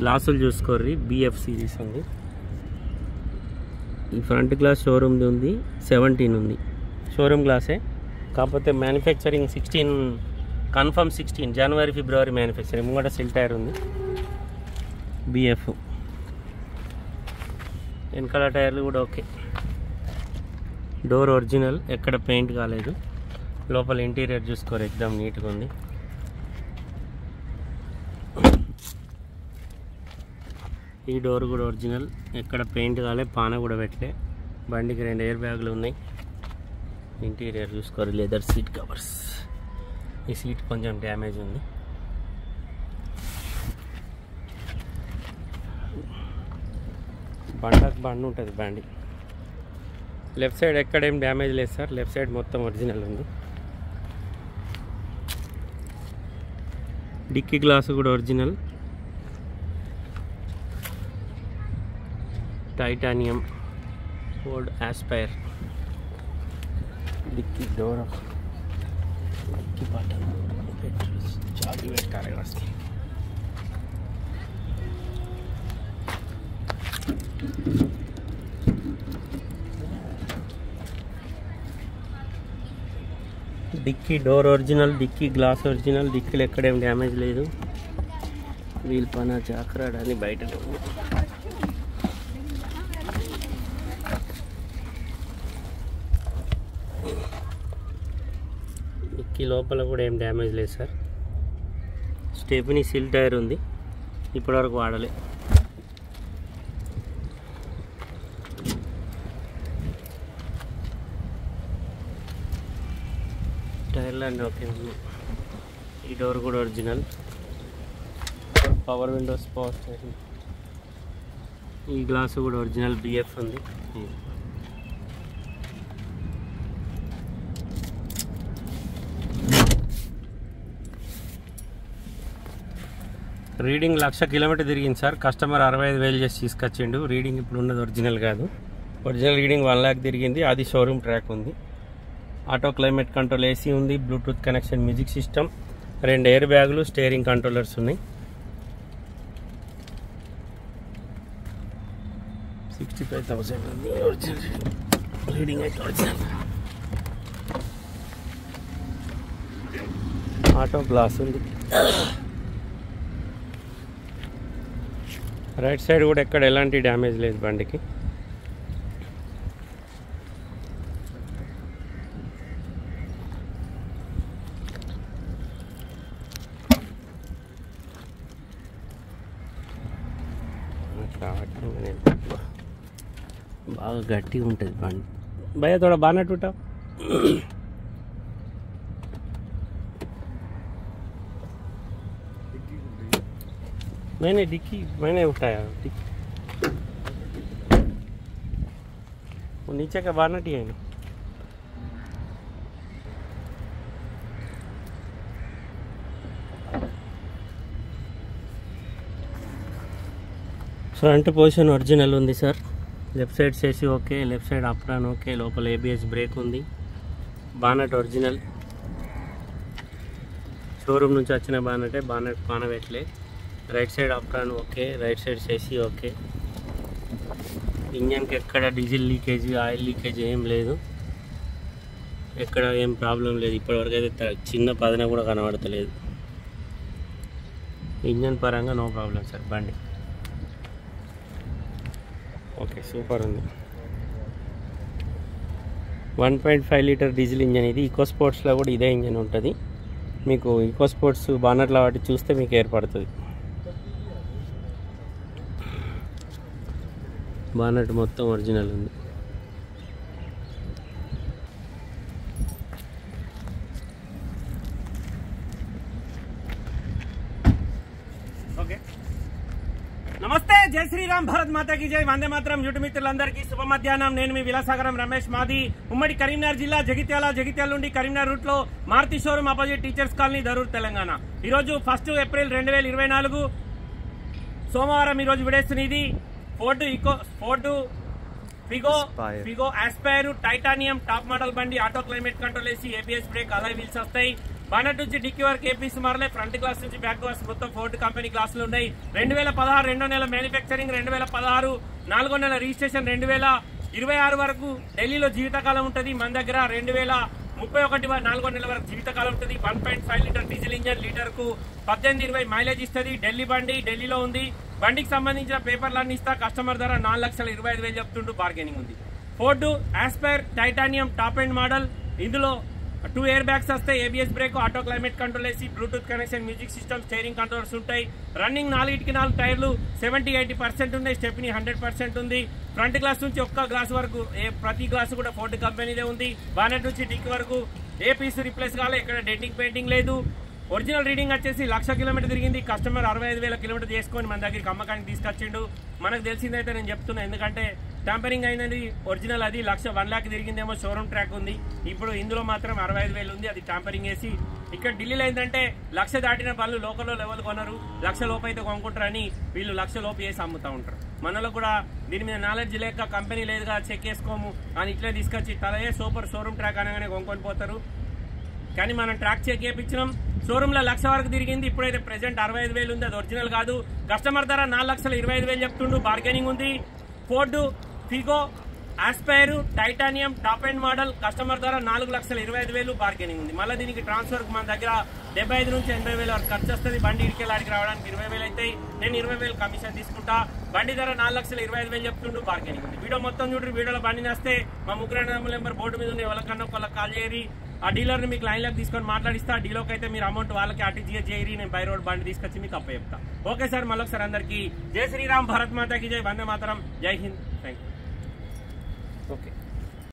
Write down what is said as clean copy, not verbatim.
గ్లాసులు చూసుకోర్రి, BF series ఉంది. ఈ ఫ్రంట్ గ్లాస్ షోరూమ్ది ఉంది, 17 ఉంది, షోరూమ్ గ్లాసే. కాకపోతే మ్యానుఫ్యాక్చరింగ్ 16 కన్ఫర్మ్ 16 జనవరి ఫిబ్రవరి మ్యానుఫ్యాక్చరింగ్. ముంగట సిల్ టైర్ ఉంది, BF. వెనకాల టైర్లు కూడా ఓకే. డోర్ ఒరిజినల్, ఎక్కడ పెయింట్ కాలేదు. లోపల ఇంటీరియర్ చూసుకోరు, ఎక్దమ్ నీట్గా ఉంది. ఈ డోర్ కూడా ఒరిజినల్, ఎక్కడ పెయింట్ కాలే, పాన కూడా పెట్టలే. బండికి 2 ఎయిర్ బ్యాగులు ఉన్నాయి. ఇంటీరియర్ చూసుకోరు, లెదర్ సీట్ కవర్స్. ఈ సీట్ కొంచెం డ్యామేజ్ ఉంది. బండకు బండి ఉంటుంది బండి. లెఫ్ట్ సైడ్ ఎక్కడేం డ్యామేజ్ లేదు సార్, లెఫ్ట్ సైడ్ మొత్తం ఒరిజినల్ ఉంది. డిక్కీ గ్లాసు కూడా original, titanium Ford Aspire. Dickey door, dickey button, charging పెట్టాలి. Dickey door original, dickey glass original, డిక్కీలు ఎక్కడేం డ్యామేజ్ లేదు. వీల్ పైన చాకరాడని బయట డిక్కీ లోపల కూడా ఏం డ్యామేజ్ లేదు సార్. స్టెప్నీ సిల్ టైర్ ఉంది, ఇప్పటివరకు వాడలే. టైర్లు అన్నీ ఓకే ఉంది. ఈ డోర్ కూడా original, power Windows, power steering. ఈ గ్లాసు కూడా ఒరిజినల్, BF ఉంది. రీడింగ్ 1,00,000 కిలోమీటర్ తిరిగింది సార్. కస్టమర్ 65,000 చేసి తీసుకొచ్చిండు. రీడింగ్ ఇప్పుడు ఉన్నది ఒరిజినల్ కాదు, ఒరిజినల్ రీడింగ్ 1 lakh తిరిగింది. అది షోరూమ్ ట్రాక్ ఉంది. ఆటో క్లైమేట్ కంట్రోల్, AC ఉంది, Bluetooth connection, music system, 2 air బ్యాగులు, స్టీరింగ్ కంట్రోలర్స్ ఉన్నాయి. 65,000 ఉంది ఒరిజినల్ రీడింగ్ అయితే ఒరిజినల్. ఆటో గ్లాస్ ఉంది. రైట్ సైడ్ కూడా ఎక్కడ ఎలాంటి డ్యామేజ్ లేదు బండికి. బాగా గట్టిగా ఉంటుంది బండి. భయ్యా थोड़ा బానట్ उठाओ. मैंने डिक्की मैंने उठाया, डिक्की वो नीचे का बानट ही है ना. ఫ్రంట్ పొజిషన్ ఒరిజినల్ ఉంది సార్. లెఫ్ట్ సైడ్ చేసి okay, left side apron okay, లోపల ABS బ్రేక్ ఉంది. బానట్ ఒరిజినల్, షోరూమ్ నుంచి వచ్చిన బానటే, బానట్ పానబెట్టలే. Right side apron okay, right side చేసి ఓకే. ఇంజన్కి ఎక్కడ డీజిల్ లీకేజ్, ఆయిల్ లీకేజ్ ఏం లేదు, ఎక్కడ ఏం ప్రాబ్లం లేదు. ఇప్పటివరకు అయితే చిన్న పదన కూడా కనబడతలేదు. ఇంజన్ పరంగా నో ప్రాబ్లం సార్ బండి. ఓకే, సూపర్ ఉంది. 1.5 లీటర్ డీజిల్ ఇంజన్ ఇది. ఈకో స్పోర్ట్స్లో కూడా ఇదే ఇంజన్ ఉంటుంది. మీకు ఈకో స్పోర్ట్స్ బానట్ల వాటి చూస్తే మీకు ఏర్పడుతుంది. బానట్ మొత్తం ఒరిజినల్ ఉంది. ఓకే, నమస్తే, జై శ్రీరామ్, భారత్ మాతాకి జై, వందే మాతరం. యూట్యూబ్ మిత్రులందరికీ శుభ మధ్యాహ్నం. నేను మీ విలాసాగరం రమేష్. మాది ఉమ్మడి కరీంనగర్ జిల్లా, జగిత్యాల నుండి కరీంనగర్ రూట్ లో Maruti showroom opposite teachers colony, Dharur, Telangana. ఈరోజు 1 ఏప్రిల్ 2024 సోమవారం. ఈరోజు విడేస్తున్నది Ford Figo Aspire titanium top model బండి. Auto climate control, AC, ABS brake, alloy wheels వస్తాయి. బానెట్ నుంచి డిక్కీ వరకు ఏపీస్ మారలే. ఫ్రంట్ గ్లాస్ నుంచి బ్యాక్ గ్లాస్ మొత్తం ఫోర్డ్ కంపెనీ గ్లాసులు ఉన్నాయి. 2016 రెండో నెల మ్యానుఫ్యాక్చరింగ్, 2016 నాలుగో నెల రిజిస్ట్రేషన్, 2026 వరకు ఢిల్లీలో జీవితకాలం ఉంటుంది. మన దగ్గర 2031 నాలుగో నెల వరకు జీవితకాలం ఉంటుంది. 1.5 లీటర్ డీజిల్ ఇంజన్, లీటర్ కు 18-20 మైలేజ్ ఇస్తుంది. ఢిల్లీ బండి, ఢిల్లీలో ఉంది. బండికి సంబంధించిన పేపర్లన్నీ ఇస్తా. కస్టమర్ ధర 4,25,000 చెప్తుంటూ బార్గెనింగ్ ఉంది. Ford Aspire titanium top end model. ఇందులో 2 ఎయిర్ బ్యాగ్స్ వస్తాయి, ABS brake, auto climate control AC, Bluetooth connection, music system, steering controls ఉంటాయి. రన్నింగ్ 4 టైర్లు 70-80% ఉన్నాయి. స్టెప్నీ 100% ఉంది. ఫ్రంట్ గ్లాస్ నుంచి ఒక్క గ్లాస్ వరకు ప్రతి గ్లాస్ కూడా ఫోర్డ్ కంపెనీదే ఉంది. బానెట్ నుంచి డిక్ వరకు ఏ పీస్ రిప్లేస్ కాలే, ఇక్కడ డెంటింగ్ పెయింటింగ్ లేదు. ఒరిజినల్ రీడింగ్ వచ్చేసి 1,00,000 కిలోమీటర్ తిరిగింది. కస్టమర్ 65,000 కిలోమీటర్ చేసుకొని మన దగ్గరికి అమ్మకానికి తీసుకొచ్చిండు. మనకు తెలిసిందైతే నేను చెప్తున్నా, ఎందుకంటే ట్యాంపరింగ్ అయింది. ఒరిజినల్ అది 1,00,000 తిరిగిందేమో, షోరూమ్ ట్రాక్ ఉంది. ఇప్పుడు ఇందులో మాత్రం 65,000 ఉంది, అది ట్యాంపరింగ్ వేసి. ఇక్కడ ఢిల్లీలో ఏంటంటే 1,00,000 దాటిన పనులు లోకల్లో లెవెల్ కొనరు, 1,00,000 లోపు అయితే కొనుక్కుంటారని వీళ్ళు 1,00,000 లోపు వేసి అమ్ముతా ఉంటారు. మనలో కూడా దీని మీద నాలెడ్జ్ లేక కంపెనీ లేదుగా చెక్ చేసుకోము అని ఇట్లే తీసుకొచ్చి తలయే సూపర్ షోరూమ్ ట్రాక్ అనగానే కొనుక్కొని పోతారు. కానీ మనం ట్రాక్ చెక్ చేయించినాం. షోరూమ్ లో 1,00,000 వరకు తిరిగింది. ఇప్పుడైతే ప్రెసెంట్ 65,000 ఉంది, అది ఒరిజినల్ కాదు. కస్టమర్ ధర 4,25,000 చెప్తుండు, బార్గెనింగ్ ఉంది. Ford Figo Aspire titanium top end model, customer ధర 4,25,000 బార్గెనింగ్ ఉంది. మళ్ళీ దీనికి ట్రాన్స్ఫర్ మన దగ్గర 75 నుంచి 80,000 వరకు ఖర్చు వస్తుంది. బండి ఇడికెళ్ళాడికి రావడానికి 20,000 అవుతాయి. నేను 20,000 కమిషన్ తీసుకుంటా. బండి ధర 4,25,000 చెప్తుండు, బార్గెనింగ్ ఉంది. వీడియో మొత్తం చూడండి. వీడియోలో బండి నేస్తే మా ముగ్గురు నెంబర్ బోర్డు మీద ఉన్న ఎవరికన్నా ఒకళ్ళకి కాల్ చేయరి. ఆ డీలర్ని మీకు లైన్లోకి తీసుకొని మాట్లాడిస్తా. ఆ డీలోకి అయితే మీరు అమౌంట్ వాళ్ళకి ఆర్టీజీఎస్ చేయరి, నేను బై రోడ్ బండి తీసుకొచ్చి మీకు అప్ప చెప్తా. ఓకే సార్, మళ్ళొకసారి అందరికీ జై శ్రీరామ్, భారత్ మాతాకి జై, వందే మాతరం, జై హింద్, థ్యాంక్ యూ. ఓకే.